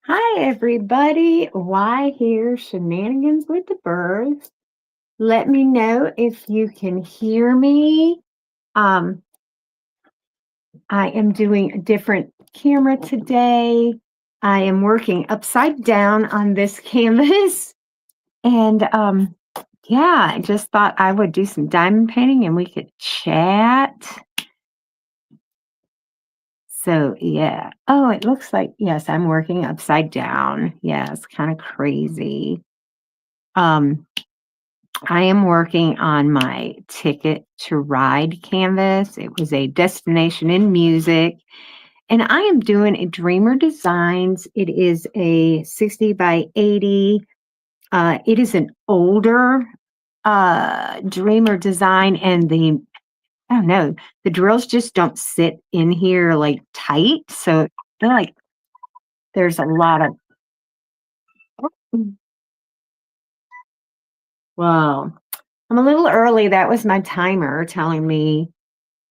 Hi, everybody. Why here? Shenanigans with the burgs. Let me know if you can hear me. Um, I am doing a different camera today. I am working upside down on this canvas. And yeah, I just thought I would do some diamond painting and we could chat. So, yeah. Oh, it looks like, yes, I'm working upside down. Yeah, it's kind of crazy. Um, I am working on my Ticket to Ride canvas. It was a destination in music. And I am doing a Dreamer Designs. It is a 60 by 80. It is an older Dreamer design, and I don't know, the drills just don't sit in here like tight. So I feel like there's a lot of, well, I'm a little early. That was my timer telling me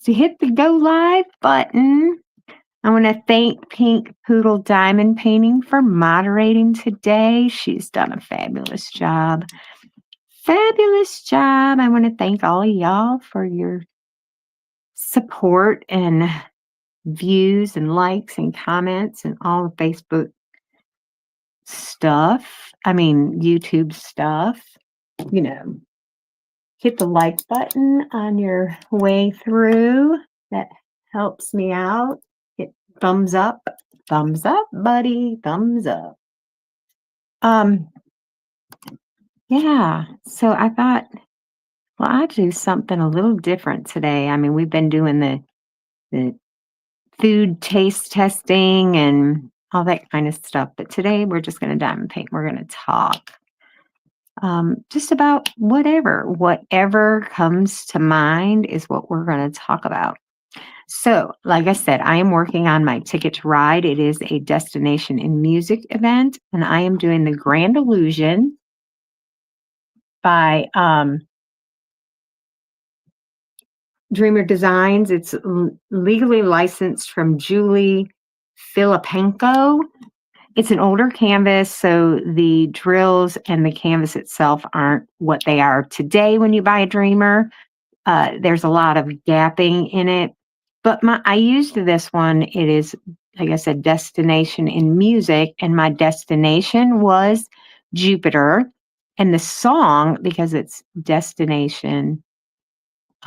to hit the go live button. I want to thank Pink Poodle Diamond Painting for moderating today. She's done a fabulous job. Fabulous job. I want to thank all of y'all for your support and views and likes and comments and all the Facebook stuff. I mean, YouTube stuff. You know, hit the like button on your way through. That helps me out. Hit thumbs up, buddy, thumbs up. Um, yeah. So I thought, well, I'd do something a little different today. I mean, we've been doing the food taste testing and all that kind of stuff, but today we're just going to diamond paint. We're going to talk just about whatever comes to mind is what we're going to talk about. So, like I said, I am working on my Ticket to Ride. It is a destination in music event, and I am doing the Grand Illusion by Dreamer Designs. It's legally licensed from Julie Filipenko. It's an older canvas, so the drills and the canvas itself aren't what they are today when you buy a Dreamer. There's a lot of gapping in it. But I used this one. It is, like I said, destination in music, and my destination was Jupiter. And the song, because it's destination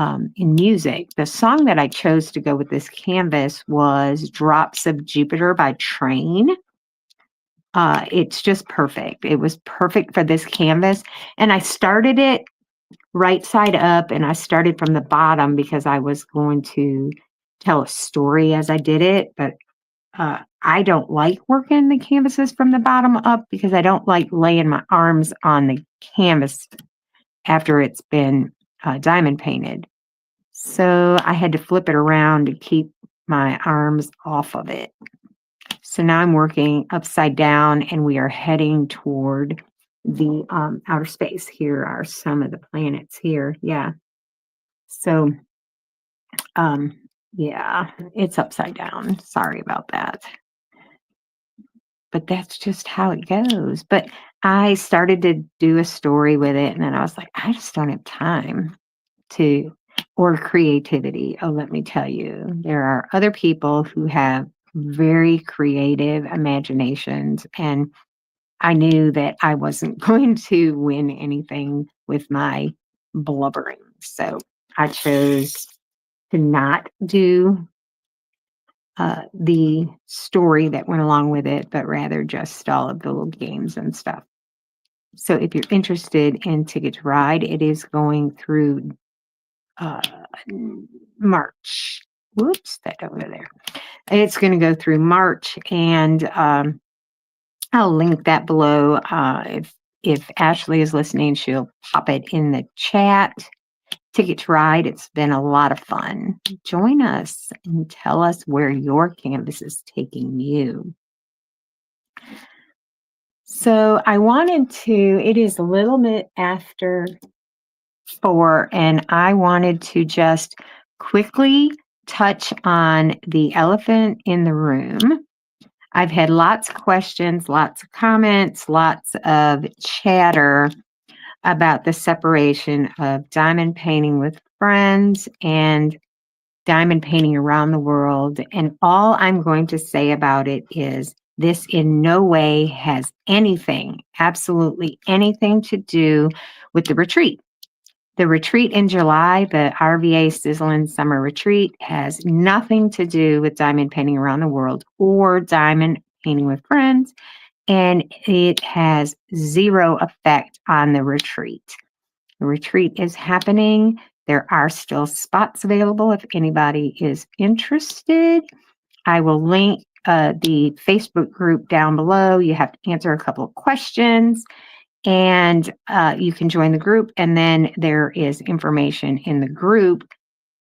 in music, the song that I chose to go with this canvas was Drops of Jupiter by Train. It's just perfect. It was perfect for this canvas. And I started it right side up, and I started from the bottom because I was going to tell a story as I did it. But I don't like working the canvases from the bottom up because I don't like laying my arms on the canvas after it's been diamond painted. So I had to flip it around to keep my arms off of it. So now I'm working upside down, and we are heading toward the outer space. Here are some of the planets here. Yeah. So, yeah, it's upside down. Sorry about that. But that's just how it goes. But I started to do a story with it, and then I was like, I just don't have time to, or creativity. Oh, let me tell you, there are other people who have very creative imaginations, and I knew that I wasn't going to win anything with my blubbering. So I chose to not do the story that went along with it, but rather just all of the little games and stuff. So if you're interested in Ticket to Ride, it is going through uh, March. Whoops, that over there. It's going to go through March, and I'll link that below. If Ashley is listening, she'll pop it in the chat. Ticket to Ride. It's been a lot of fun. Join us and tell us where your canvas is taking you. So I wanted to, it is a little bit after 4, and I wanted to just quickly touch on the elephant in the room. I've had lots of questions, lots of comments, lots of chatter about the separation of diamond painting with friends and diamond painting around the world. And all I'm going to say about it is this in no way has anything, absolutely anything to do with the retreat. The retreat in July, the RVA Sizzling Summer Retreat, has nothing to do with diamond painting around the world or diamond painting with friends, and it has zero effect on the retreat. The retreat is happening. There are still spots available if anybody is interested. I will link the Facebook group down below. You have to answer a couple of questions, and you can join the group. And then there is information in the group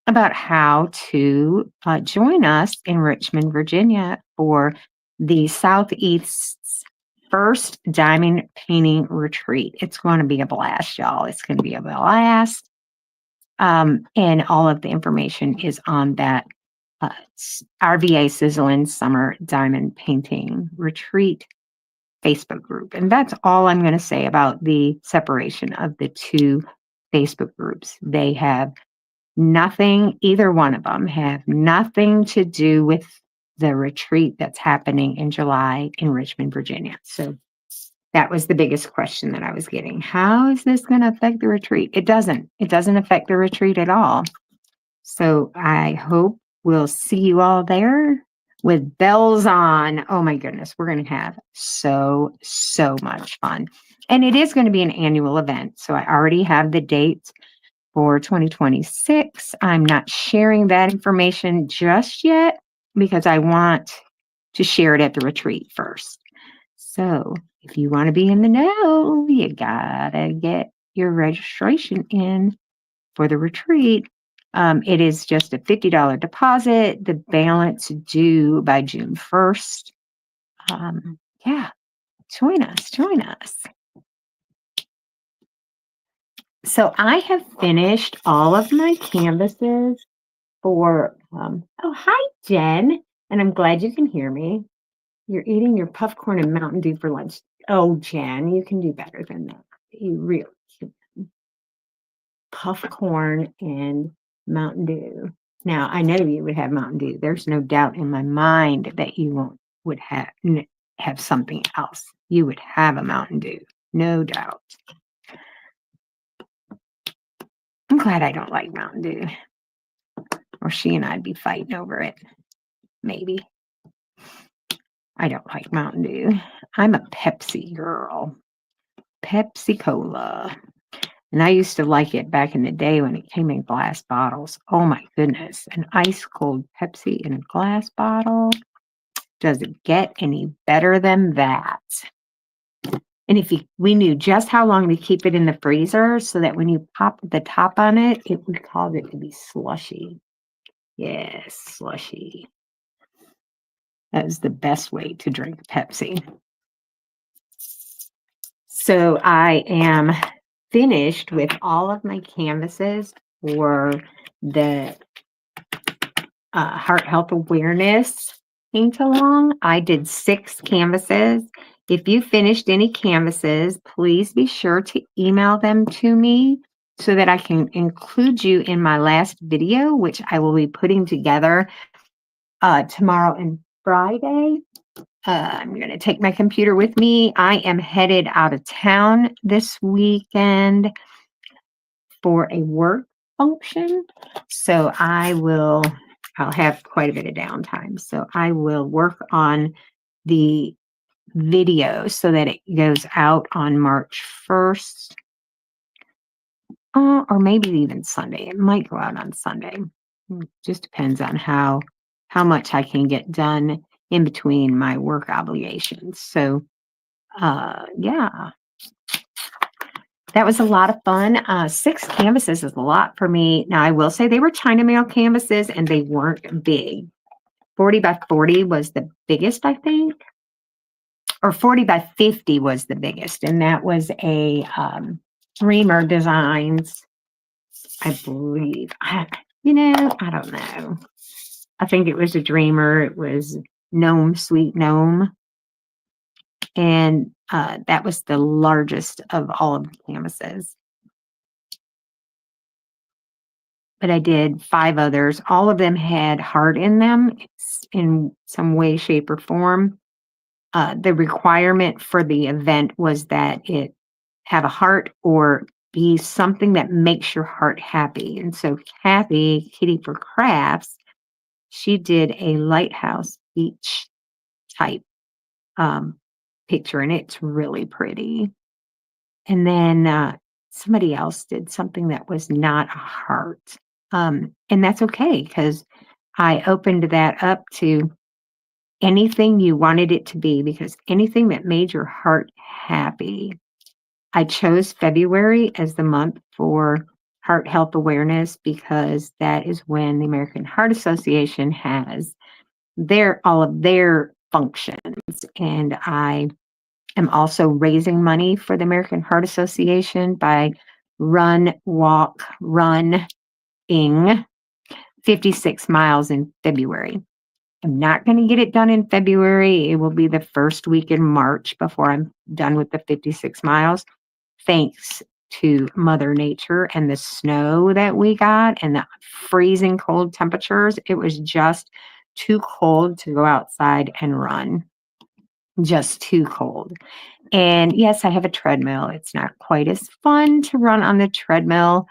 about how to join us in Richmond, Virginia for the Southeast's first diamond painting retreat. It's going to be a blast, y'all. It's going to be a blast. And all of the information is on that RVA Sizzling Summer Diamond Painting Retreat Facebook group. And that's all I'm going to say about the separation of the two Facebook groups. They have nothing, either one of them have nothing to do with the retreat that's happening in July in Richmond, Virginia. So that was the biggest question that I was getting. How is this going to affect the retreat? It doesn't. It doesn't affect the retreat at all. So I hope we'll see you all there with bells on. Oh my goodness, we're going to have so much fun. And it is going to be an annual event. So I already have the dates for 2026. I'm not sharing that information just yet because I want to share it at the retreat first. So if you want to be in the know, you gotta get your registration in for the retreat. It is just a $50 deposit. The balance due by June 1st. Yeah, join us. So I have finished all of my canvases for, oh, hi, Jen. And I'm glad you can hear me. You're eating your popcorn and Mountain Dew for lunch. Oh, Jen, you can do better than that. You really can. Popcorn and Mountain Dew. Now, I know you would have Mountain Dew. There's no doubt in my mind that you would have something else. You would have a Mountain Dew. No doubt. I'm glad I don't like Mountain Dew. Or she and I'd be fighting over it. Maybe. I don't like Mountain Dew. I'm a Pepsi girl. Pepsi Cola. And I used to like it back in the day when it came in glass bottles. Oh my goodness. An ice cold Pepsi in a glass bottle. Does it get any better than that? And if we knew just how long to keep it in the freezer so that when you pop the top on it, it would cause it to be slushy. Yes, slushy. That is the best way to drink Pepsi. So I am finished with all of my canvases for the Heart Health Awareness paint along. I did 6 canvases. If you finished any canvases, please be sure to email them to me so that I can include you in my last video, which I will be putting together tomorrow and Friday. I'm going to take my computer with me. I am headed out of town this weekend for a work function. So I will I'll have quite a bit of downtime. So I will work on the video so that it goes out on March 1st. Or maybe even Sunday. It might go out on Sunday. Just depends on how much I can get done in between my work obligations. So, yeah, that was a lot of fun. 6 canvases is a lot for me. Now, I will say they were China mail canvases and they weren't big. 40 by 40 was the biggest, I think, or 40 by 50 was the biggest. And that was a Dreamer Designs, I believe. I don't know. I think it was a Dreamer. It was Gnome, Sweet Gnome. And that was the largest of all of the canvases. But I did 5 others. All of them had heart in them in some way, shape, or form. The requirement for the event was that it have a heart or be something that makes your heart happy. And so Kathy, Kitty for Crafts, she did a lighthouse beach type picture, and it's really pretty. And then somebody else did something that was not a heart. And that's okay because I opened that up to anything you wanted it to be, because anything that made your heart happy. I chose February as the month for heart health awareness because that is when the American Heart Association has all of their functions. And I am also raising money for the American Heart Association by running 56 miles in February. I'm not going to get it done in February. It will be the first week in March before I'm done with the 56 miles. Thanks to Mother Nature and the snow that we got and the freezing cold temperatures. It was just too cold to go outside and run. Just too cold. And yes, I have a treadmill. It's not quite as fun to run on the treadmill.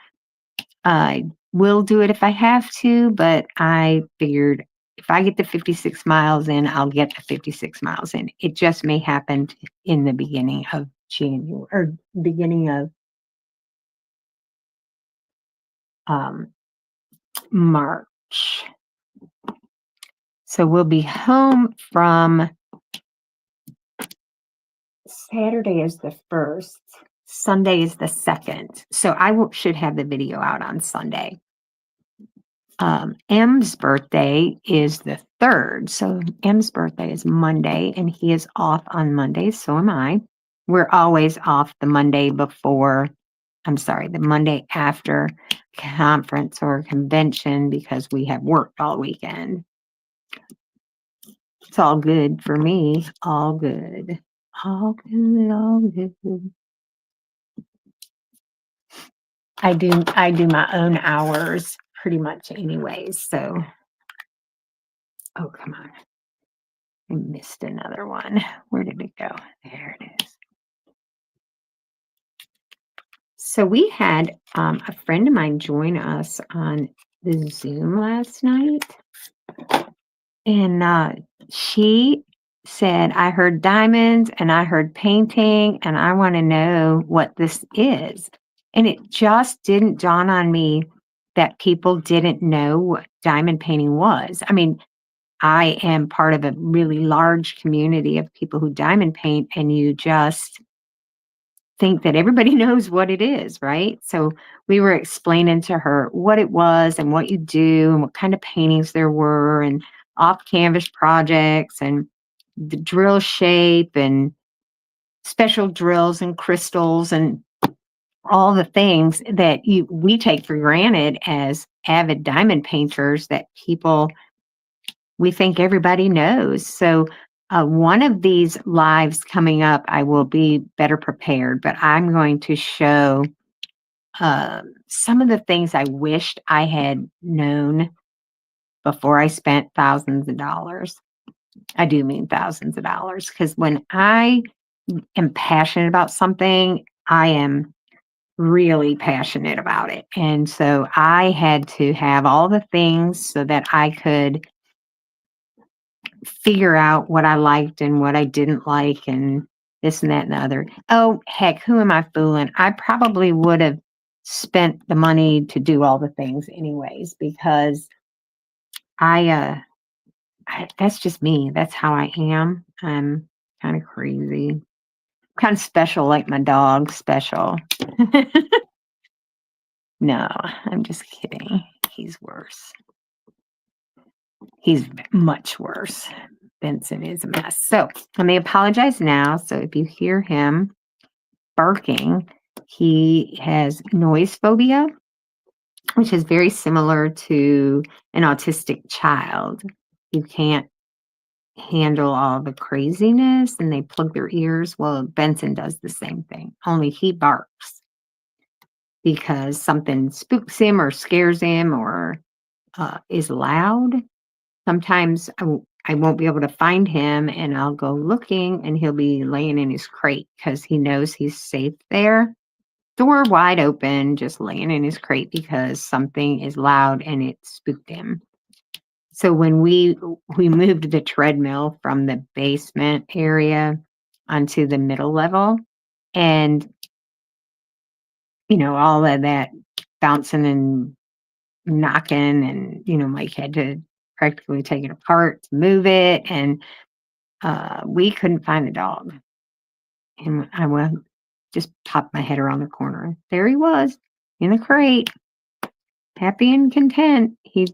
I will do it if I have to, but I figured if I get the 56 miles in, I'll get the 56 miles in. It just may happen in the beginning of January or beginning of March. So we'll be home from Saturday is the 1st, Sunday is the 2nd. So I should have the video out on Sunday. M's birthday is the 3rd. So M's birthday is Monday and he is off on Monday. So am I. We're always off the Monday after conference or convention because we have worked all weekend. It's all good for me. All good. All good. All good. I do my own hours pretty much anyways. So, oh, come on. I missed another one. Where did it go? There it is. So we had a friend of mine join us on the Zoom last night. And she said, I heard diamonds and I heard painting and I want to know what this is. And it just didn't dawn on me that people didn't know what diamond painting was. I mean, I am part of a really large community of people who diamond paint, and you just think that everybody knows what it is, right? So we were explaining to her what it was and what you do and what kind of paintings there were and off-canvas projects and the drill shape and special drills and crystals and all the things that we take for granted as avid diamond painters that we think everybody knows. So one of these lives coming up, I will be better prepared, but I'm going to show some of the things I wished I had known before I spent thousands of dollars. I do mean thousands of dollars, because when I am passionate about something, I am really passionate about it. And so I had to have all the things so that I could figure out what I liked and what I didn't like and this and that and the other. Oh, heck, who am I fooling? I probably would have spent the money to do all the things anyways because that's just me. That's how I am. I'm kind of crazy, kind of special, like my dog special. No, I'm just kidding. He's worse. He's much worse. Benson is a mess. So let me apologize now. So if you hear him barking, he has noise phobia, which is very similar to an autistic child. You can't handle all the craziness and they plug their ears. Well, Benson does the same thing, only he barks because something spooks him or scares him or is loud. Sometimes I won't be able to find him and I'll go looking and he'll be laying in his crate because he knows he's safe there. Door wide open, just laying in his crate because something is loud and it spooked him. So when we moved the treadmill from the basement area onto the middle level, and all of that bouncing and knocking, and Mike had to practically take it apart to move it, and we couldn't find the dog. And I went, just popped my head around the corner. There he was in the crate, happy and content. He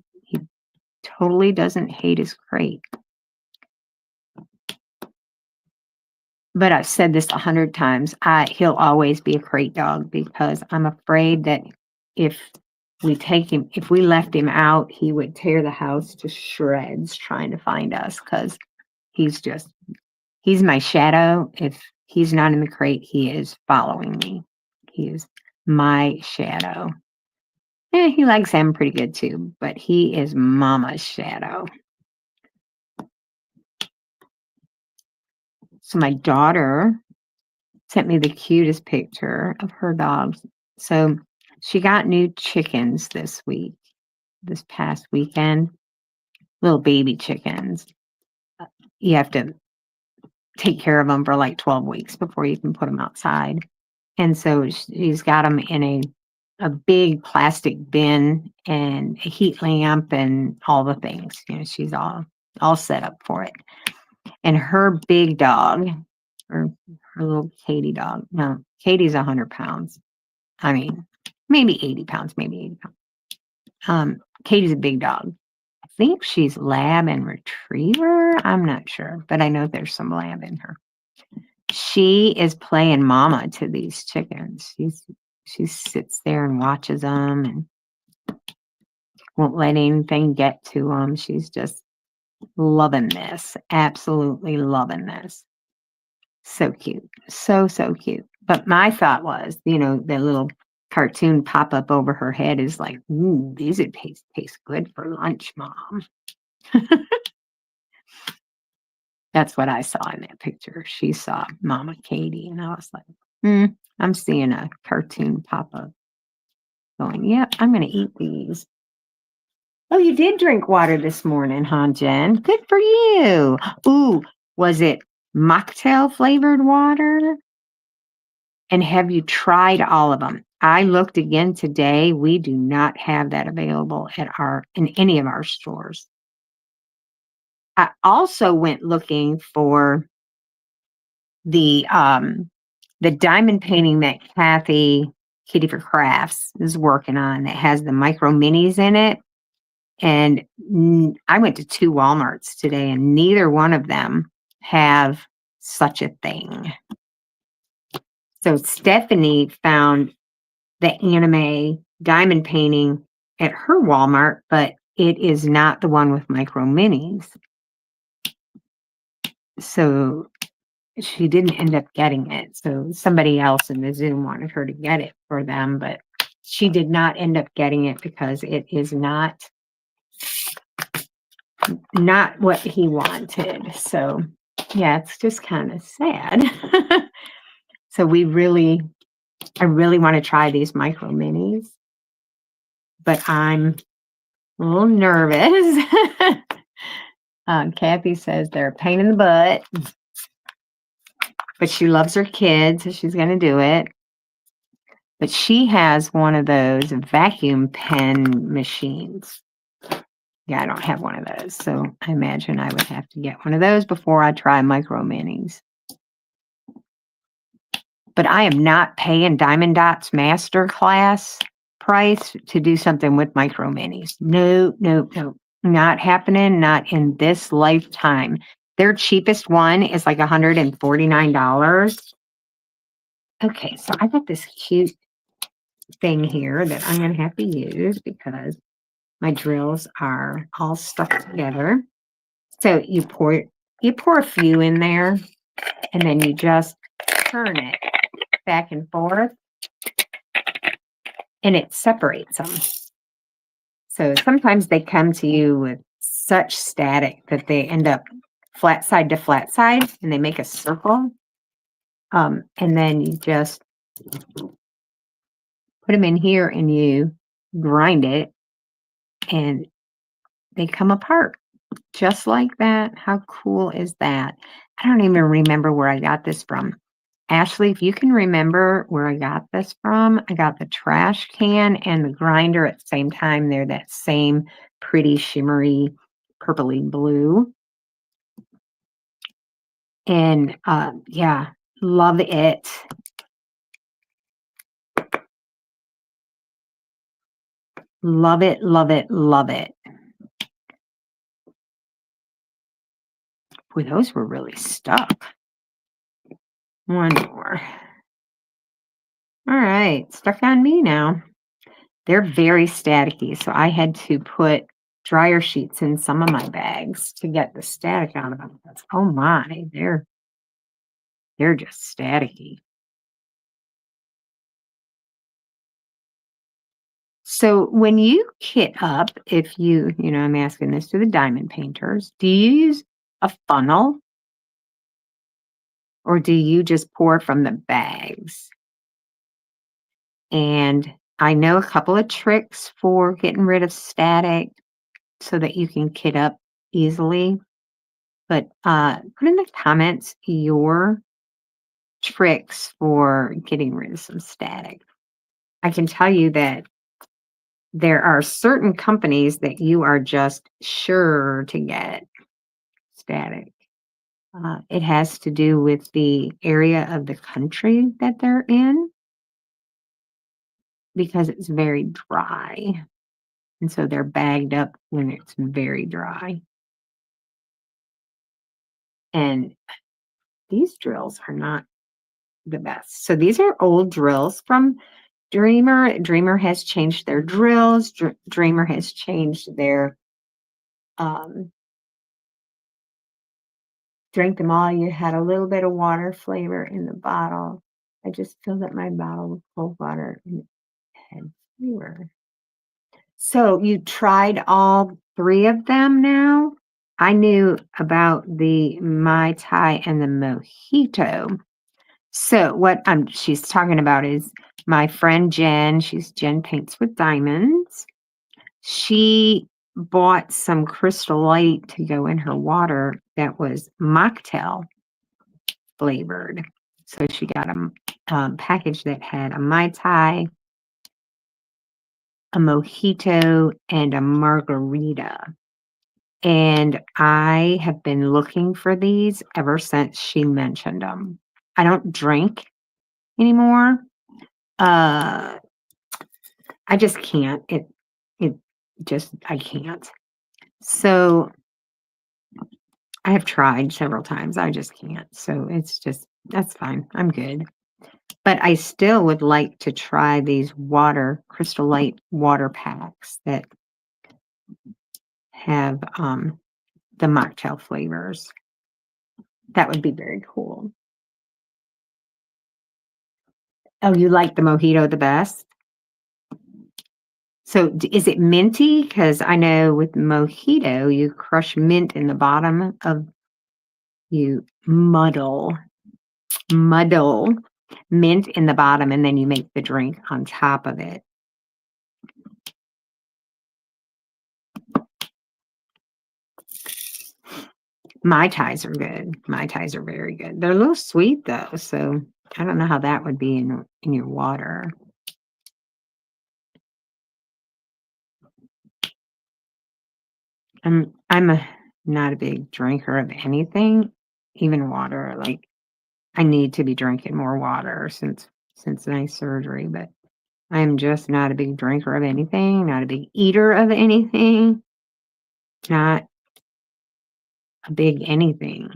totally doesn't hate his crate. But I've said this 100 times. He'll always be a crate dog because I'm afraid that if we left him out, he would tear the house to shreds trying to find us because he's my shadow. If he's not in the crate, he is following me. He is my shadow. He likes him pretty good too, but he is mama's shadow. So my daughter sent me the cutest picture of her dogs. So she got new chickens this past weekend, little baby chickens. You have to take care of them for like 12 weeks before you can put them outside. And so she's got them in a big plastic bin and a heat lamp and all the things. She's all set up for it. And her big dog, or her little Katie dog, no, Katie's 100 pounds. I mean, maybe 80 pounds, maybe 80 pounds. Katie's a big dog. I think she's lab and retriever. I'm not sure, but I know there's some lab in her. She is playing mama to these chickens. She sits there and watches them and won't let anything get to them. She's just loving this, absolutely loving this. So cute, so cute. But my thought was, the little cartoon pop up over her head is like, ooh, these would taste good for lunch, Mom. That's what I saw in that picture. She saw Mama Katie, and I was like, I'm seeing a cartoon pop up going, yep, I'm going to eat these. Oh, you did drink water this morning, huh, Jen? Good for you. Ooh, was it mocktail flavored water? And have you tried all of them? I looked again today. We do not have that available in any of our stores. I also went looking for the diamond painting that Kathy Kitty for Crafts is working on that has the micro minis in it. And I went to 2 Walmarts today and neither one of them have such a thing. So Stephanie found the anime diamond painting at her Walmart, but it is not the one with micro minis. So she didn't end up getting it. So somebody else in the Zoom wanted her to get it for them, but she did not end up getting it because it is not what he wanted. So yeah, it's just kind of sad. So we really I really want to try these micro minis, but I'm a little nervous. Kathy says they're a pain in the butt, but she loves her kids, so she's going to do it. But she has one of those vacuum pen machines. Yeah, I don't have one of those, so I imagine I would have to get one of those before I try micro minis. But I am not paying Diamond Dot's master class price to do something with micro minis. No, no, no. Not happening, not in this lifetime. Their cheapest one is like $149. Okay, so I got this cute thing here that I'm going to have to use because my drills are all stuck together. So you pour a few in there, and then you just turn it back and forth, and it separates them. So sometimes they come to you with such static that they end up flat side to flat side, and they make a circle. And then you just put them in here and you grind it, and they come apart just like that. How cool is that? I don't even remember where I got this from. Ashley, if you can remember where I got this from, I got the trash can and the grinder at the same time. They're that same pretty shimmery purpley blue. And yeah, love it. Love it, love it, love it. Boy, those were really stuck. One more. All right, stuck on me now. They're very staticky, so I had to put dryer sheets in some of my bags to get the static out of them. Oh my, they're just staticky. So when you kit up, if you know, I'm asking this to the diamond painters, do you use a funnel or do you just pour from the bags? And I know a couple of tricks for getting rid of static so that you can kit up easily. But put in the comments your tricks for getting rid of some static. I can tell you that there are certain companies that you are just sure to get static. It has to do with the area of the country that they're in because it's very dry. And so they're bagged up when it's very dry. And these drills are not the best. So these are old drills from Dreamer. Dreamer has changed their drills. Dreamer has changed their drink them all. You had a little bit of water flavor in the bottle. I just filled up my bottle with cold water and it had flavor. So you tried all three of them now? I knew about the Mai Tai and the Mojito. So what she's talking about is my friend Jen. She's Jen Paints with Diamonds. She bought some Crystal Light to go in her water that was mocktail flavored. So she got a package that had a Mai Tai, a Mojito, and a Margarita. And I have been looking for these ever since she mentioned them. I don't drink anymore. I just can't. I can't. So I have tried several times. I just can't. So that's fine. I'm good. But I still would like to try these Crystal Light water packs that have the mocktail flavors. That would be very cool. Oh, you like the Mojito the best? So is it minty? Because I know with Mojito, you crush mint in the bottom of, you muddle mint in the bottom, and then you make the drink on top of it. Mai Tais are good. Mai Tais are very good. They're a little sweet though, so I don't know how that would be in your water. Not a big drinker of anything, even water. Like I need to be drinking more water since my surgery, but I'm just not a big drinker of anything, not a big eater of anything, not a big anything.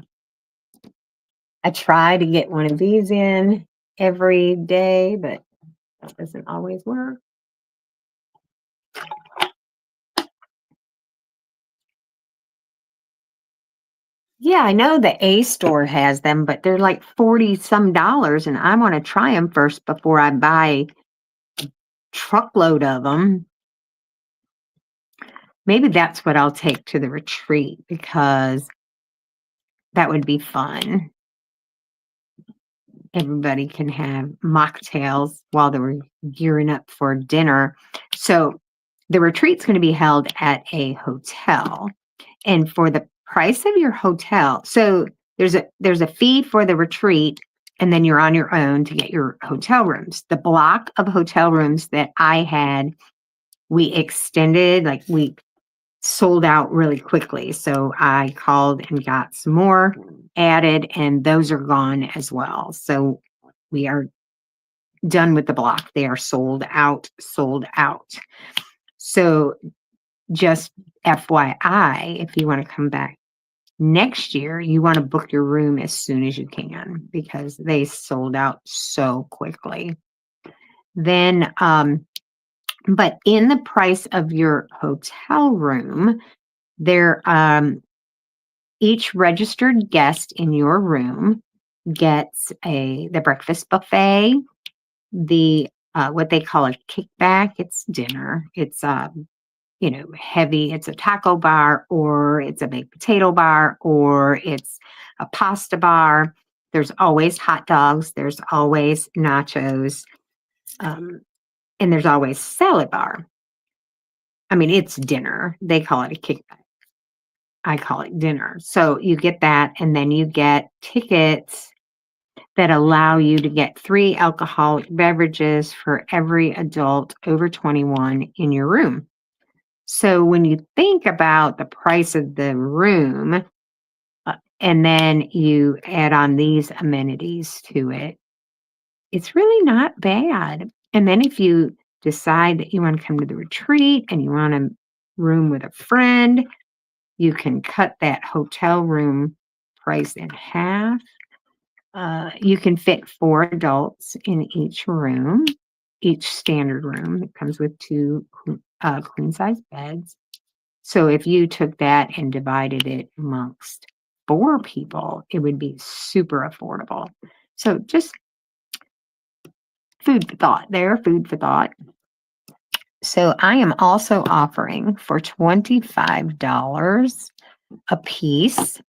I try to get one of these in every day, but that doesn't always work. Yeah, I know the A store has them, but they're like 40 some dollars, and I want to try them first before I buy a truckload of them. Maybe that's what I'll take to the retreat because that would be fun. Everybody can have mocktails while they're gearing up for dinner. So the retreat's going to be held at a hotel. And for the price of your hotel, so there's a fee for the retreat, and then you're on your own to get your hotel rooms. The block of hotel rooms that I had, we extended, like we sold out really quickly. So I called and got some more added, and those are gone as well. So we are done with the block. They are sold out, sold out. So just FYI, if you want to come back next year, you want to book your room as soon as you can because they sold out so quickly. Then, but in the price of your hotel room, there, each registered guest in your room gets the breakfast buffet, the what they call a kickback. It's dinner. It's heavy. It's a taco bar, or it's a baked potato bar, or it's a pasta bar. There's always hot dogs. There's always nachos, and there's always salad bar. I mean, it's dinner. They call it a kickback. I call it dinner. So you get that, and then you get tickets that allow you to get 3 alcoholic beverages for every adult over 21 in your room. So when you think about the price of the room, and then you add on these amenities to it, it's really not bad. And then if you decide that you want to come to the retreat and you want a room with a friend, you can cut that hotel room price in half. You can fit 4 adults in each room, each standard room. It comes with 2 queen size beds. So if you took that and divided it amongst 4 people, it would be super affordable. So just food for thought there, food for thought. So I am also offering for $25 a piece,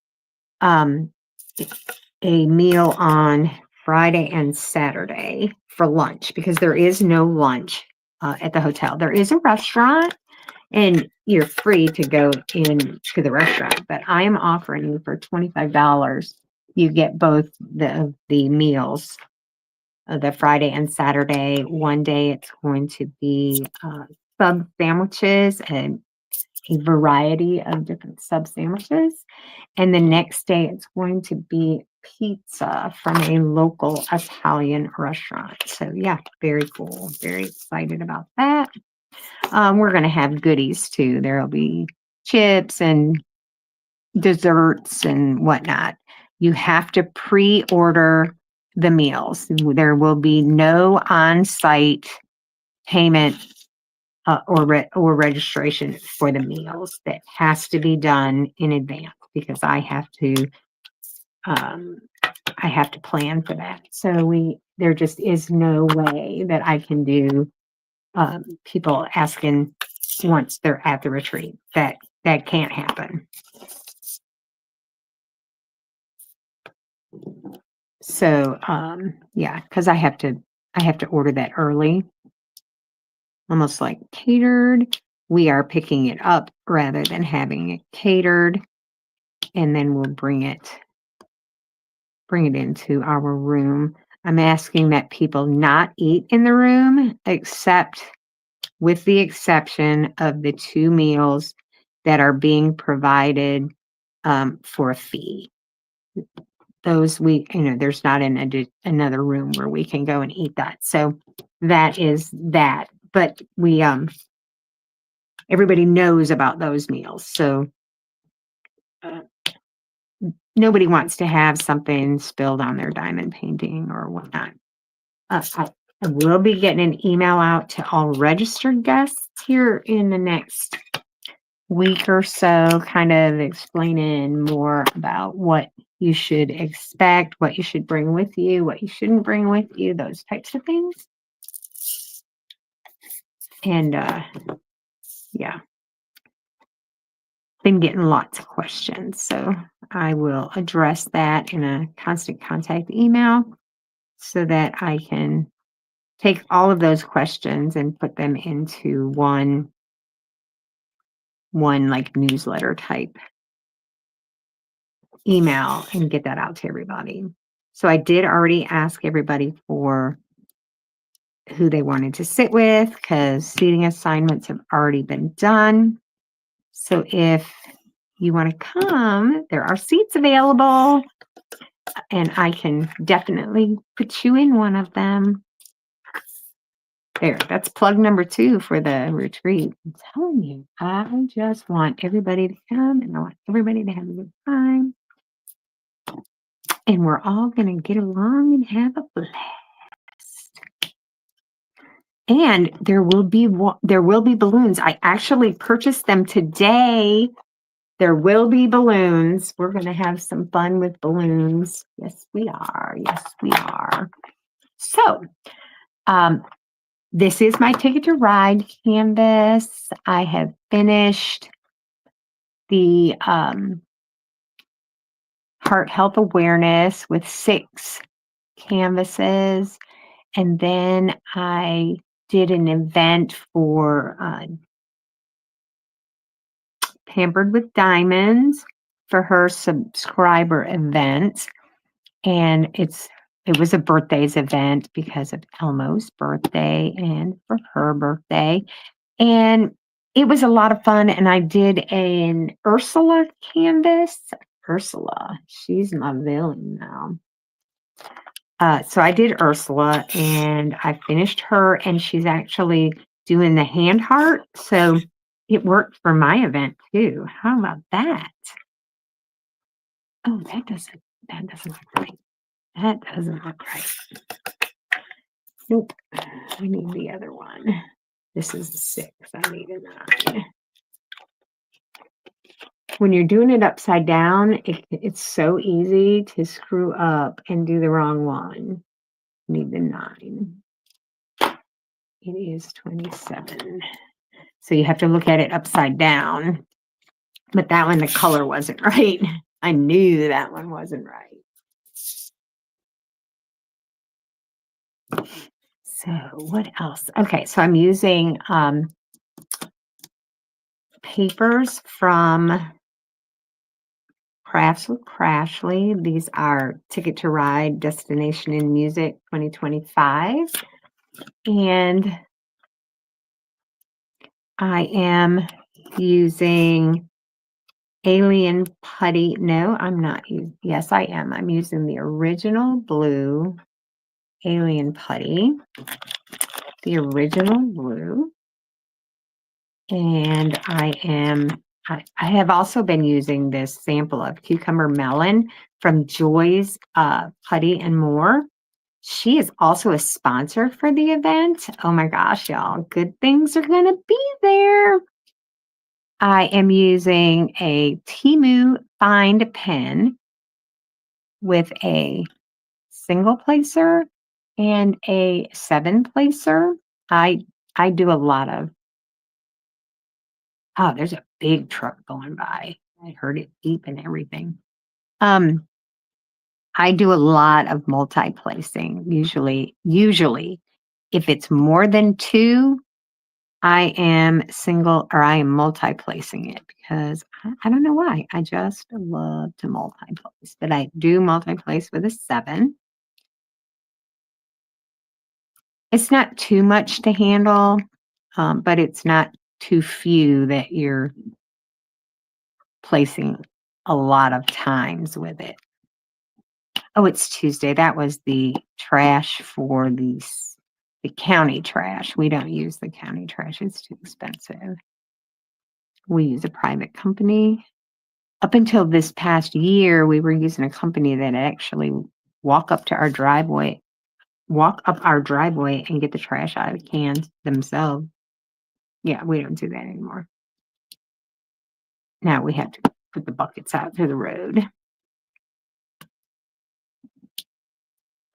a meal on Friday and Saturday for lunch, because there is no lunch at the hotel. There is a restaurant, and you're free to go in to the restaurant, but I am offering you for $25. You get both the meals, the Friday and Saturday. One day it's going to be sub sandwiches and a variety of different sub sandwiches. And the next day it's going to be pizza from a local Italian restaurant. So yeah, very cool. Very excited about that. We're going to have goodies too. There'll be chips and desserts and whatnot. You have to pre-order the meals. There will be no on-site payment or registration for the meals. That has to be done in advance because I have to plan for that. So there just is no way that I can do people asking once they're at the retreat. That can't happen. So, yeah, because I have to order that early, almost like catered. We are picking it up rather than having it catered, and then we'll bring it into our room. I'm asking that people not eat in the room, except with the exception of the 2 meals that are being provided for a fee. Those there's not another room where we can go and eat that. So that is that. But we everybody knows about those meals. So uh, nobody wants to have something spilled on their diamond painting or whatnot. I will be getting an email out to all registered guests here in the next week or so, kind of explaining more about what you should expect, what you should bring with you, what you shouldn't bring with you, those types of things. And yeah, been getting lots of questions, so I will address that in a constant contact email so that I can take all of those questions and put them into one like newsletter type email and get that out to everybody. So I did already ask everybody for who they wanted to sit with because seating assignments have already been done. So if you want to come, there are seats available and I can definitely put you in one of them. There, that's plug number 2 for the retreat. I'm telling you, I just want everybody to come and I want everybody to have a good time. And we're all going to get along and have a blast. And there will be balloons. I actually purchased them today. There will be balloons. We're going to have some fun with balloons. Yes, we are. Yes, we are. So, this is my Ticket to Ride canvas. I have finished the Heart Health Awareness with 6 canvases. And then I did an event for Pampered with Diamonds for her subscriber event. And it was a birthdays event because of Elmo's birthday and for her birthday. And it was a lot of fun. And I did an Ursula canvas. Ursula, she's my villain now. So I did Ursula and I finished her and she's actually doing the hand heart. So it worked for my event too. How about that? Oh, that doesn't look right. That doesn't look right. Nope. I need the other one. This is the 6. I need a 9. When you're doing it upside down, it's so easy to screw up and do the wrong one. Need the 9. It is 27. So you have to look at it upside down. But that one, the color wasn't right. I knew that one wasn't right. So what else? Okay, so I'm using papers from Crafts with Crashly. These are Ticket to Ride, Destination in Music 2025. And I am using Alien Putty. No, I'm not. Yes, I am. I'm using the original blue Alien Putty. The original blue. And I have also been using this sample of Cucumber Melon from Joy's Putty and More. She is also a sponsor for the event. Oh my gosh, y'all, good things are going to be there. I am using a Temu Find pen with a single placer and a 7 placer. I do a lot of, oh, there's a big truck going by. I heard it beep and everything. I do a lot of multi-placing. Usually, if it's more than two, I am single or I am multi-placing it because I don't know why. I just love to multi-place, but I do multi-place with a 7. It's not too much to handle, but it's not too few that you're placing a lot of times with it. Oh, it's Tuesday. That was the trash for the county trash. We don't use the county trash. It's too expensive. We use a private company. Up until this past year, we were using a company that actually walk up our driveway and get the trash out of the cans themselves. Yeah, we don't do that anymore. Now we have to put the buckets out to the road.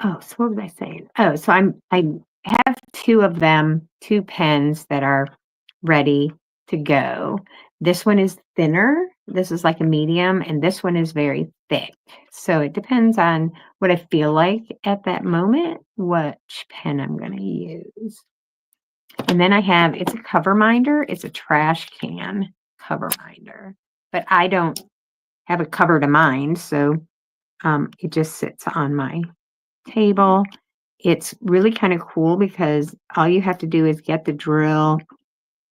Oh, so what was I saying? Oh, so I have 2 of them, 2 pens that are ready to go. This one is thinner. This is like a medium, and this one is very thick. So it depends on what I feel like at that moment, which pen I'm going to use. And then it's a cover minder. It's a trash can cover minder, but I don't have a cover to mine, so it just sits on my table. It's really kind of cool because all you have to do is get the drill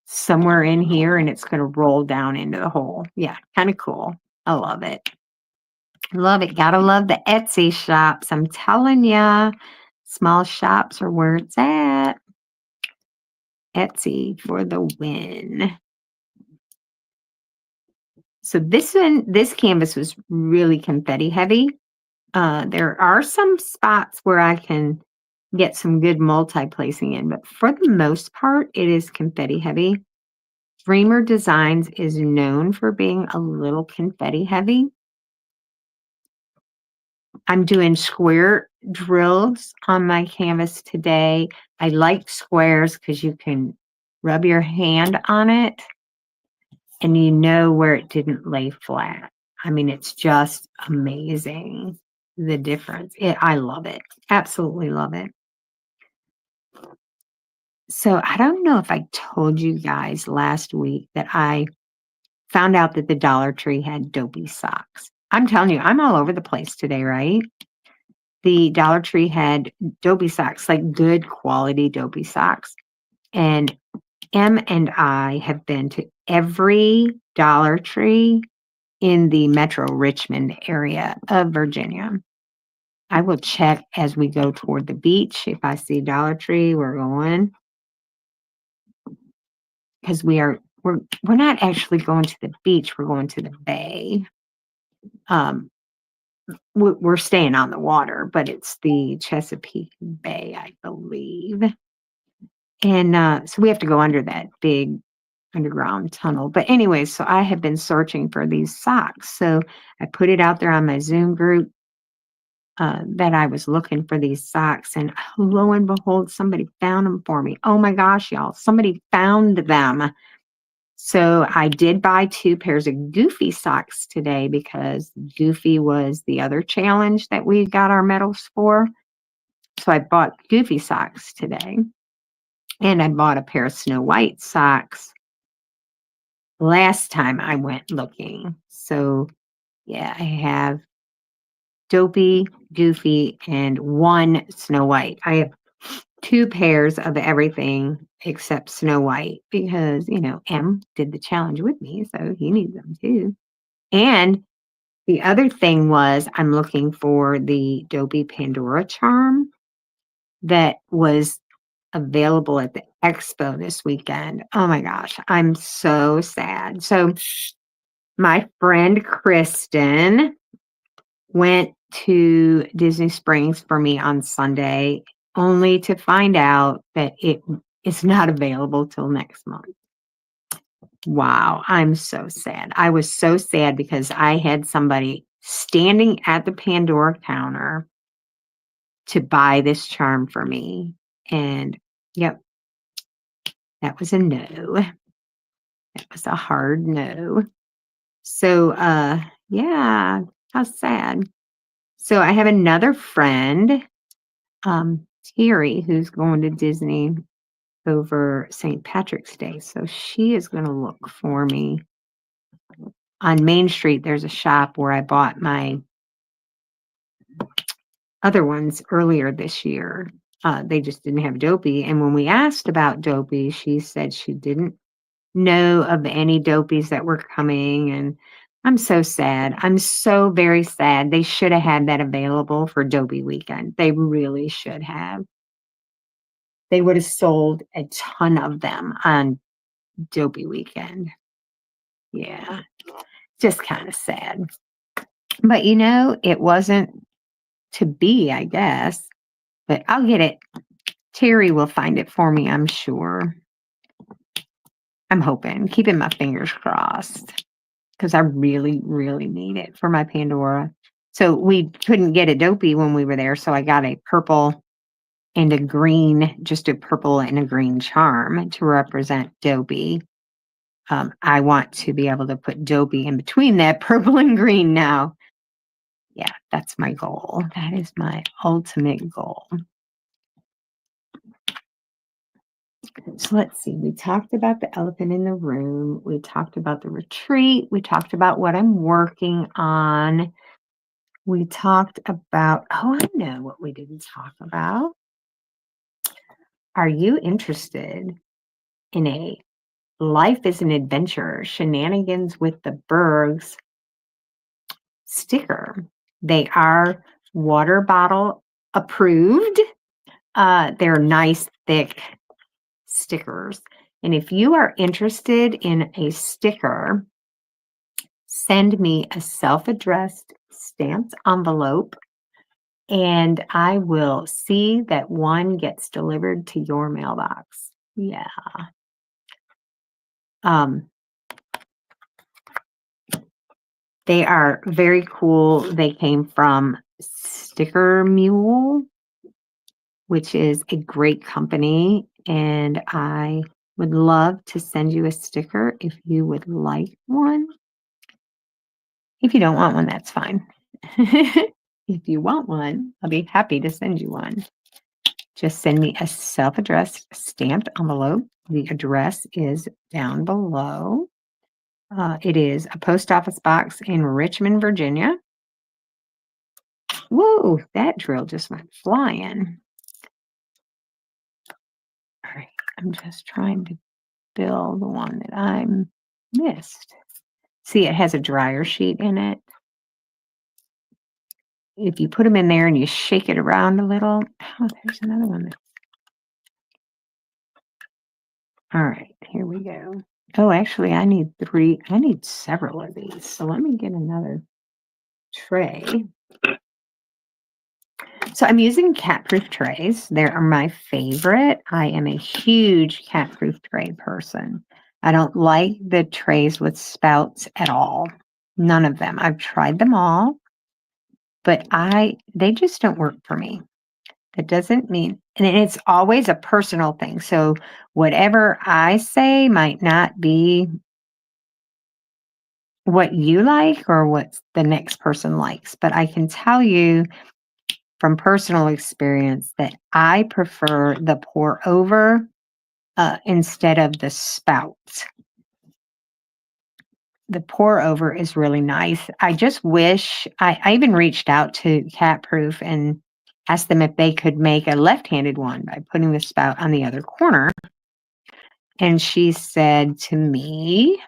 somewhere in here and it's going to roll down into the hole. Yeah, kind of cool. I love it. Love it. Gotta love the Etsy shops. I'm telling ya, small shops are where it's at. Etsy for the win. So this canvas was really confetti heavy. There are some spots where I can get some good multi-placing in, but for the most part, it is confetti heavy. Dreamer Designs is known for being a little confetti heavy. I'm doing square drills on my canvas today. I like squares because you can rub your hand on it and you know where it didn't lay flat. I mean, it's just amazing, the difference. I love it. Absolutely love it. So I don't know if I told you guys last week that I found out that the Dollar Tree had dopey socks. I'm telling you, I'm all over the place today, right? The Dollar Tree had dopey socks, like good quality dopey socks. And Em and I have been to every Dollar Tree in the metro Richmond area of Virginia. I will check as we go toward the beach. If I see Dollar Tree, we're going. Because we're not actually going to the beach, we're going to the bay. We're staying on the water, but it's the Chesapeake Bay, I believe. And so we have to go under that big underground tunnel. But anyway, so I have been searching for these socks. So I put it out there on my Zoom group that I was looking for these socks. And lo and behold, somebody found them for me. Oh my gosh, y'all, somebody found them. So I did buy 2 pairs of Goofy socks today because Goofy was the other challenge that we got our medals for. So I bought Goofy socks today. And I bought a pair of Snow White socks last time I went looking. So yeah, I have Dopey, Goofy, and 1 Snow White. I have 2 pairs of everything except Snow White because, M did the challenge with me, so he needs them too. And the other thing was I'm looking for the Dopey Pandora charm that was available at the expo this weekend. Oh my gosh, I'm so sad. So my friend Kristen went to Disney Springs for me on Sunday, only to find out that it is not available till next month. Wow, I'm so sad. I was so sad because I had somebody standing at the Pandora counter to buy this charm for me. And yep, that was a no. That was a hard no. So yeah, how sad. So I have another friend, Terry, who's going to Disney over St. Patrick's Day. So she is going to look for me on Main Street. There's a shop where I bought my other ones earlier this year. They just didn't have Dopey. And when we asked about Dopey, she said she didn't know of any Dopies that were coming. And I'm so sad. I'm so very sad. They should have had that available for Dopey weekend. They really should have. They would have sold a ton of them on Dopey weekend. Yeah, just kind of sad. But it wasn't to be, I guess. But I'll get it. Terry will find it for me, I'm sure. I'm hoping, keeping my fingers crossed, because I really, really need it for my Pandora. So we couldn't get a Dopey when we were there, so I got a purple and a green, just a purple and a green charm to represent Dopey. I want to be able to put Dopey in between that purple and green now. Yeah, that's my goal. That is my ultimate goal. So let's see. We talked about the elephant in the room. We talked about the retreat. We talked about what I'm working on. We talked about, I know what we didn't talk about. Are you interested in a Life is an Adventure, Shenanigans with the Burgs sticker? They are water bottle approved. They're nice, thick stickers. And if you are interested in a sticker, send me a self-addressed stamped envelope and I will see that one gets delivered to your mailbox. Yeah. They are very cool. They came from Sticker Mule, which is a great company, and I would love to send you a sticker if you would like one. If you don't want one, that's fine. If you want one, I'll be happy to send you one. Just send me a self-addressed stamped envelope. The address is down below. It is a post office box in Richmond, Virginia. Whoa, that drill just went flying. All right, I'm just trying to build the one that I missed. See, it has a dryer sheet in it. If you put them in there and you shake it around a little, there's another one. All right, here we go. Oh, actually, I need several of these. So let me get another tray. So I'm using cat-proof trays. They are my favorite. I am a huge cat-proof tray person. I don't like the trays with spouts at all. None of them. I've tried them all, but they just don't work for me. That doesn't mean, and it's always a personal thing. So whatever I say might not be what you like or what the next person likes. But I can tell you from personal experience that I prefer the pour over instead of the spout. The pour over is really nice. I just wish, I even reached out to Cat Proof and asked them if they could make a left-handed one by putting the spout on the other corner. And she said to me,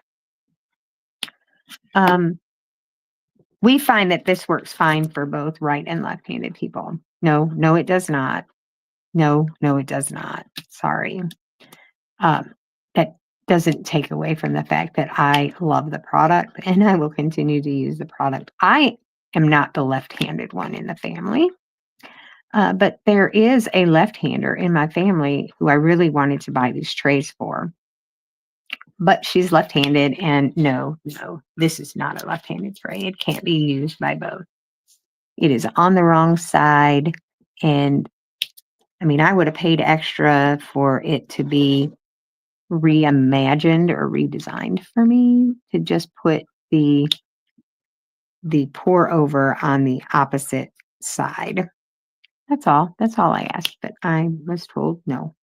we find that this works fine for both right and left-handed people. No, it does not. No, it does not. Sorry. That doesn't take away from the fact that I love the product and I will continue to use the product. I am not the left-handed one in the family, but there is a left-hander in my family who I really wanted to buy these trays for. But she's left-handed, and no, this is not a left-handed tray. It can't be used by both. It is on the wrong side, and I mean, I would have paid extra for it to be reimagined or redesigned for me to just put the pour over on the opposite side. That's all. That's all I asked, but I was told no.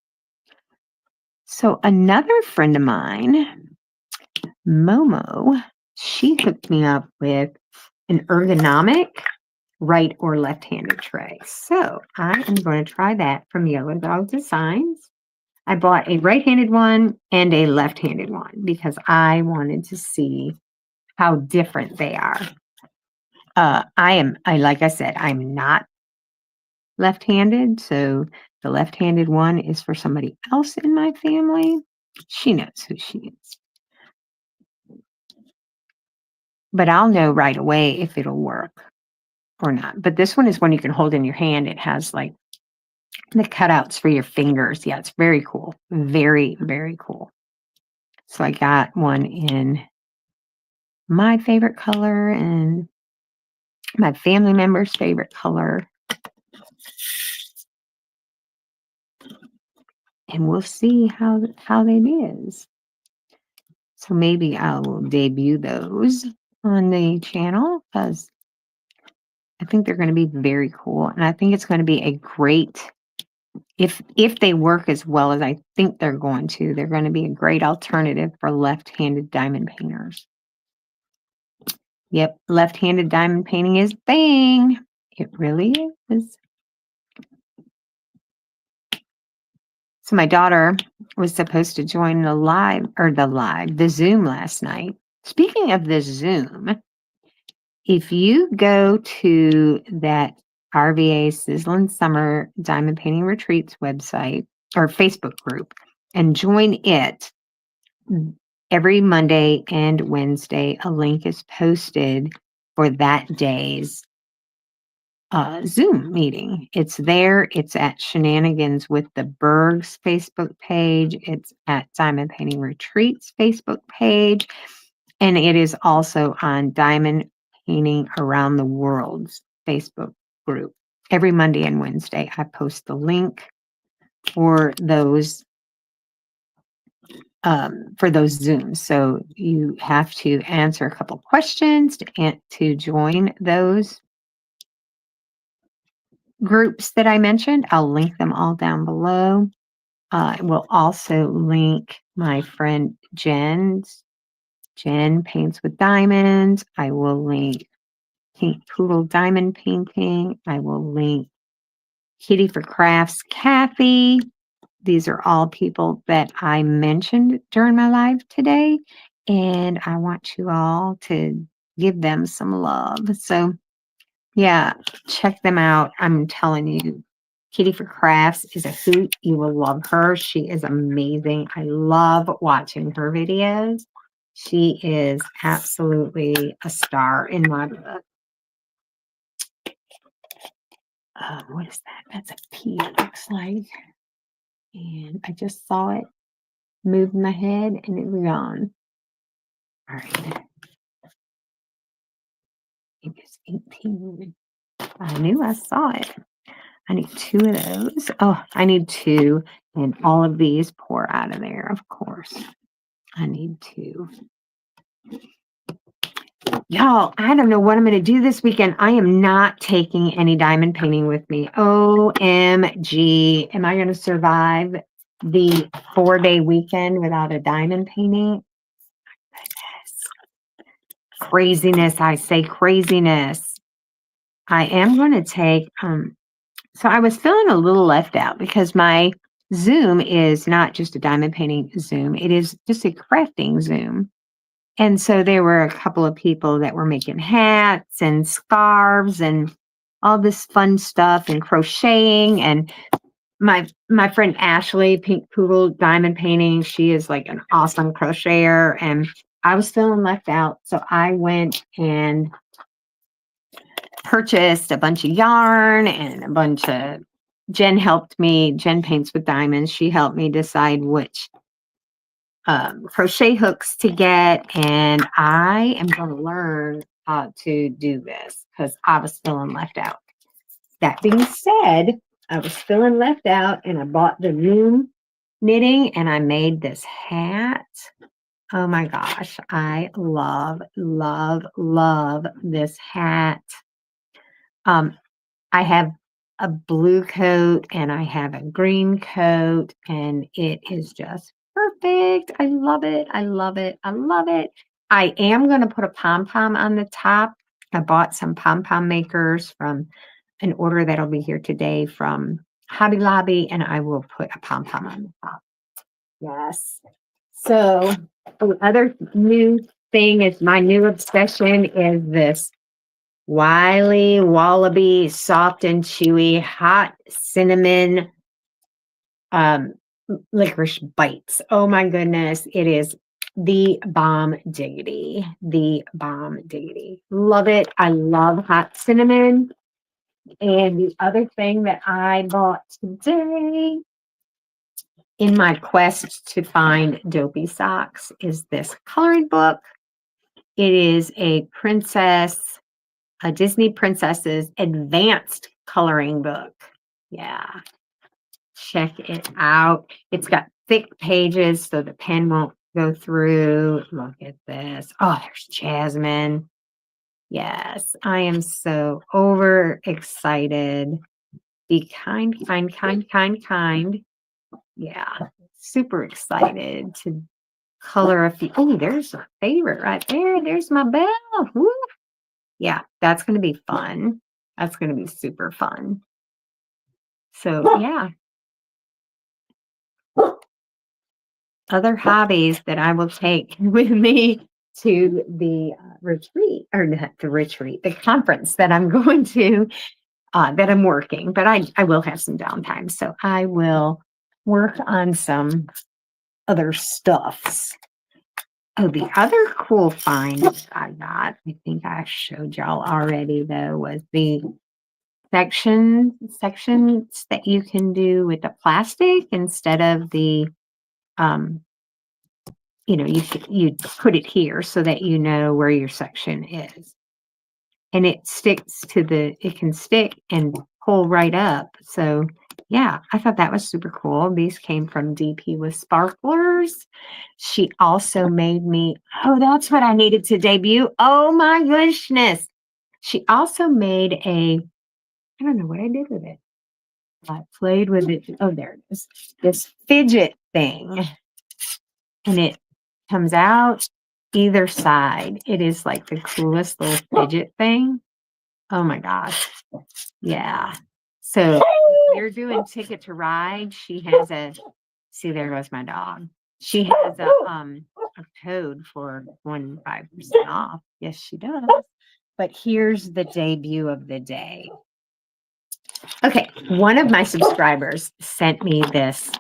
So another friend of mine, Momo, she hooked me up with an ergonomic right or left-handed tray. So I am going to try that from Yellow Dog Designs. I bought a right-handed one and a left-handed one because I wanted to see how different they are. Like I said, I'm not left-handed, so the left-handed one is for somebody else in my family. She knows who she is. But I'll know right away if it'll work or not. But this one is one you can hold in your hand. It has like the cutouts for your fingers. Yeah, it's very cool. Very, very cool. So I got one in my favorite color and my family member's favorite color. And we'll see how that is. So maybe I will debut those on the channel because I think they're going to be very cool. And I think it's going to be a great, if they work as well as I think they're going to be a great alternative for left-handed diamond painters. Yep, left-handed diamond painting is bang. It really is. So my daughter was supposed to join the Zoom last night. Speaking of the Zoom, if you go to that RVA Sizzling Summer Diamond Painting Retreats website or Facebook group and join it, every Monday and Wednesday, a link is posted for that day's Zoom meeting. It's there. It's at Shenanigans with the Burgs Facebook page. It's at Diamond Painting Retreats Facebook page. And it is also on Diamond Painting Around the World's Facebook group. Every Monday and Wednesday, I post the link for those Zooms. So you have to answer a couple questions to join those groups that I mentioned. I'll link them all down below. I will also link my friend Jen Paints with Diamonds. I will link Pink Poodle Diamond Painting. I will link Kitty for Crafts Kathy. These are all people that I mentioned during my live today, and I want you all to give them some love. So yeah, check them out. I'm telling you, Kitty for Crafts is a hoot. You will love her. She is amazing. I love watching her videos. She is absolutely a star in my book. What is that? That's a P, it looks like. And I just saw it move my head and it was gone. All right. It was 18. I knew I saw it. I need 2 of those. Oh, I need 2. And all of these pour out of there, of course. I need 2. Y'all, I don't know what I'm going to do this weekend. I am not taking any diamond painting with me. OMG. Am I going to survive the 4-day weekend without a diamond painting? Craziness. I say craziness. I am going to take, so I was feeling a little left out because my Zoom is not just a diamond painting Zoom. It is just a crafting Zoom. And so there were a couple of people that were making hats and scarves and all this fun stuff and crocheting. And my friend Ashley, Pink Poodle Diamond Painting, she is like an awesome crocheter. And I was feeling left out. So I went and purchased a bunch of yarn and a bunch of, Jen Paints with Diamonds. She helped me decide which crochet hooks to get, and I am going to learn how to do this because I was feeling left out. That being said, I was feeling left out and I bought the loom knitting and I made this hat. Oh my gosh, I love, love, love this hat. I have a blue coat and I have a green coat, and it is just perfect. I love it. I love it. I love it. I am going to put a pom-pom on the top. I bought some pom-pom makers from an order that'll be here today from Hobby Lobby, and I will put a pom-pom on the top. Yes. So the other new thing is my new obsession is this Wiley Wallaby soft and chewy hot cinnamon licorice bites. Oh my goodness, it is the bomb diggity. The bomb diggity. Love it. I love hot cinnamon. And the other thing that I bought today in my quest to find dopey socks is this coloring book. It is a Disney princess's advanced coloring book. Yeah, check it out. It's got thick pages so the pen won't go through. Look at this. Oh, there's Jasmine. Yes, I am so overexcited. Be kind, kind, kind, kind, kind. Yeah, super excited to color a few. Oh, there's a favorite right there. There's my bell. Woo. Yeah, that's going to be fun. That's going to be super fun. So, yeah. Other hobbies that I will take with me to the retreat, or not the retreat, the conference that I'm going to, that I'm working, but I will have some downtime. So I will work on some other stuffs. Oh, the other cool find I got, I think I showed y'all already though, was the sections that you can do with the plastic instead of the, you put it here so that you know where your section is. And it can stick and pull right up. So yeah, I thought that was super cool. These came from DP with Sparklers. She also made me, oh, that's what I needed to debut. Oh my goodness. She also made I don't know what I did with it. I played with it. Oh, there it is. This fidget thing. And it comes out either side. It is like the coolest little fidget thing. Oh my gosh. Yeah. So if you're doing Ticket to Ride, she has see, there goes my dog. She has a code for 15% off. Yes, she does. But here's the debut of the day. Okay, one of my subscribers sent me this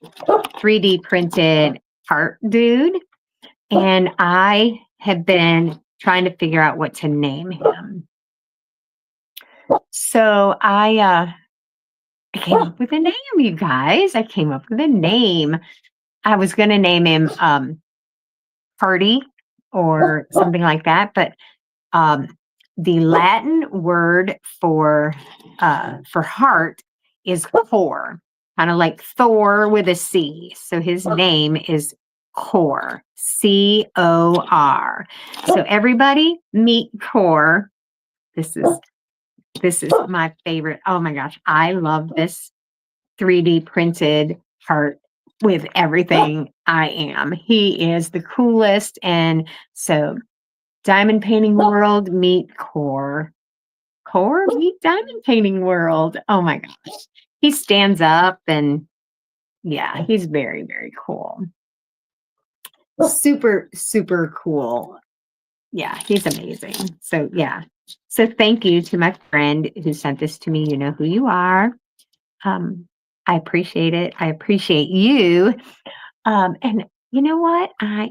3D printed heart dude, and I have been trying to figure out what to name him. So I came up with a name, you guys. I came up with a name. I was going to name him Party or something like that, but the Latin word for heart is cor, kind of like Thor with a C. So his name is Cor, C-O-R. So everybody meet Cor. This is my favorite. Oh my gosh, I love this 3D printed heart with everything I am. He is the coolest. And so Diamond Painting World meet Cor. Cor meet Diamond Painting World. Oh my gosh. He stands up and yeah, he's very, very cool. Super, super cool. Yeah, he's amazing. So yeah. So thank you to my friend who sent this to me. You know who you are. I appreciate it. I appreciate you. And you know what? I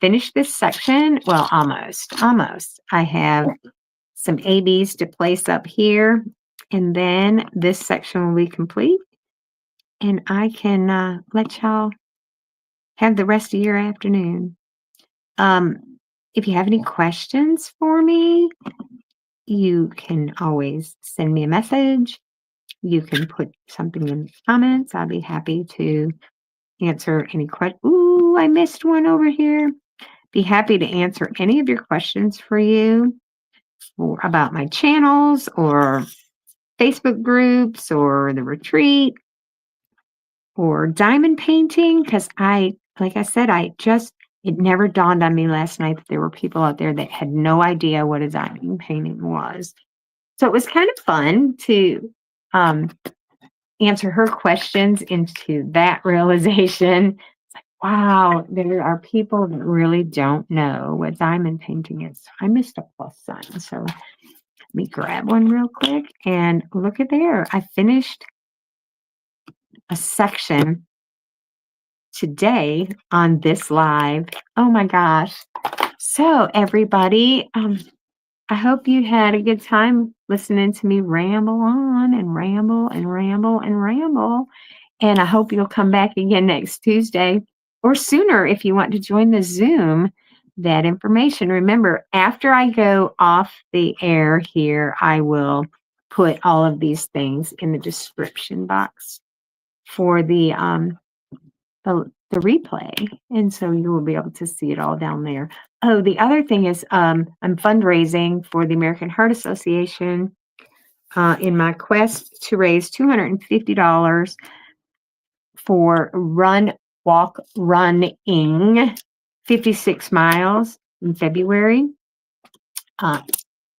finished this section. Well, almost. I have some ABs to place up here, and then this section will be complete. And I can let y'all have the rest of your afternoon. If you have any questions for me, you can always send me a message. You can put something in the comments. I'll be happy to answer any questions. Ooh, I missed one over here. Be happy to answer any of your questions for you. about my channels or Facebook groups or the retreat or diamond painting, because like I said, it never dawned on me last night that there were people out there that had no idea what a diamond painting was. So it was kind of fun to answer her questions into that realization. It's like, wow, there are people that really don't know what diamond painting is. I missed a plus sign. So let me grab one real quick and look at there. I finished a section today on this live. Oh my gosh. So everybody, I hope you had a good time listening to me ramble on and ramble and ramble and ramble. And I hope you'll come back again next Tuesday or sooner if you want to join the Zoom. That information. Remember, after I go off the air here, I will put all of these things in the description box for the replay, and so you will be able to see it all down there. Oh, the other thing is I'm fundraising for the American Heart Association in my quest to raise $250 for walk running 56 miles in February.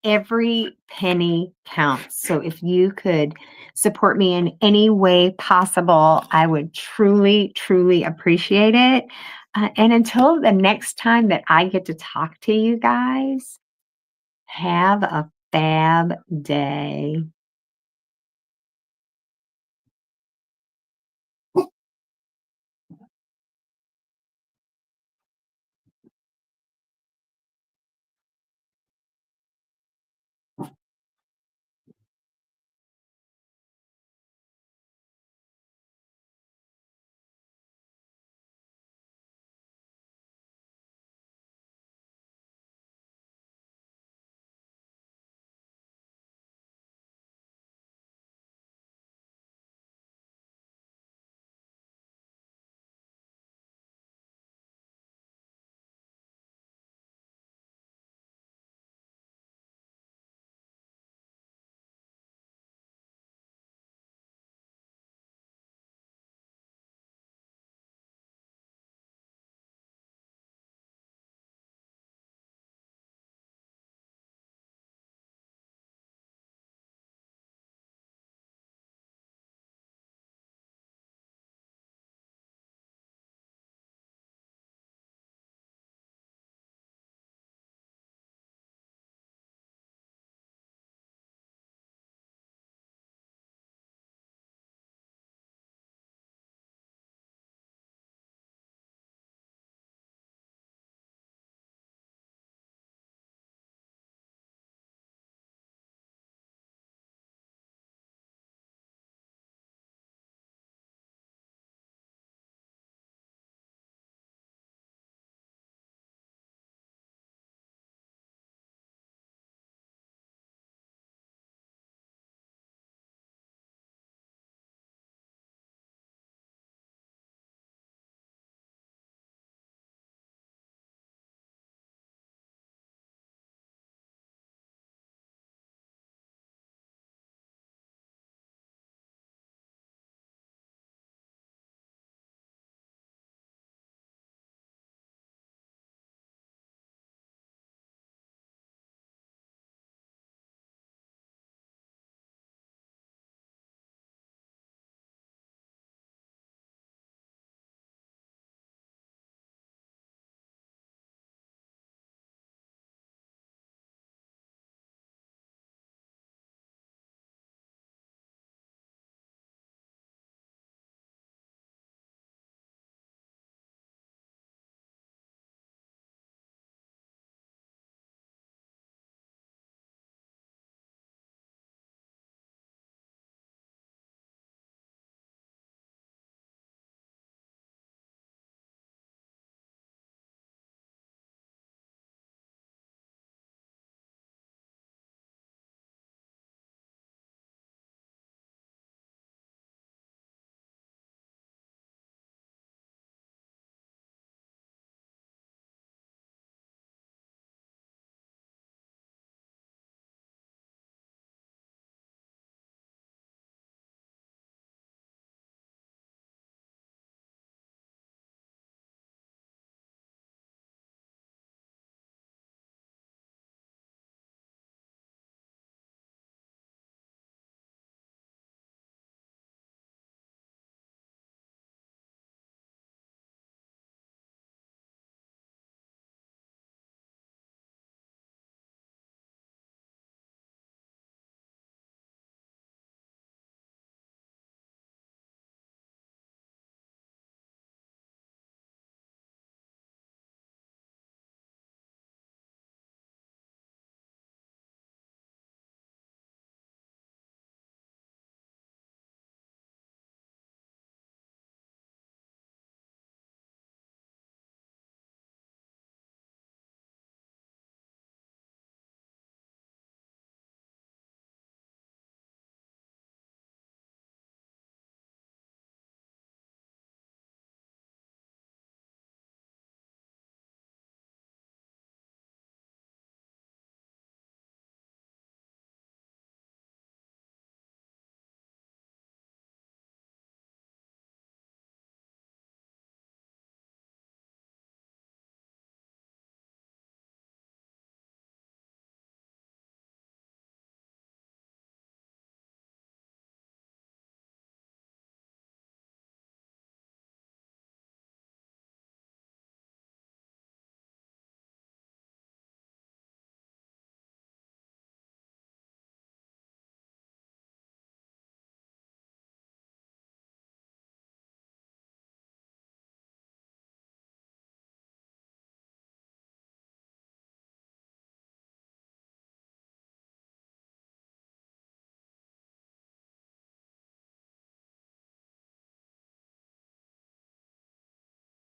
Every penny counts. So if you could support me in any way possible, I would truly, truly appreciate it. And until the next time that I get to talk to you guys, have a fab day.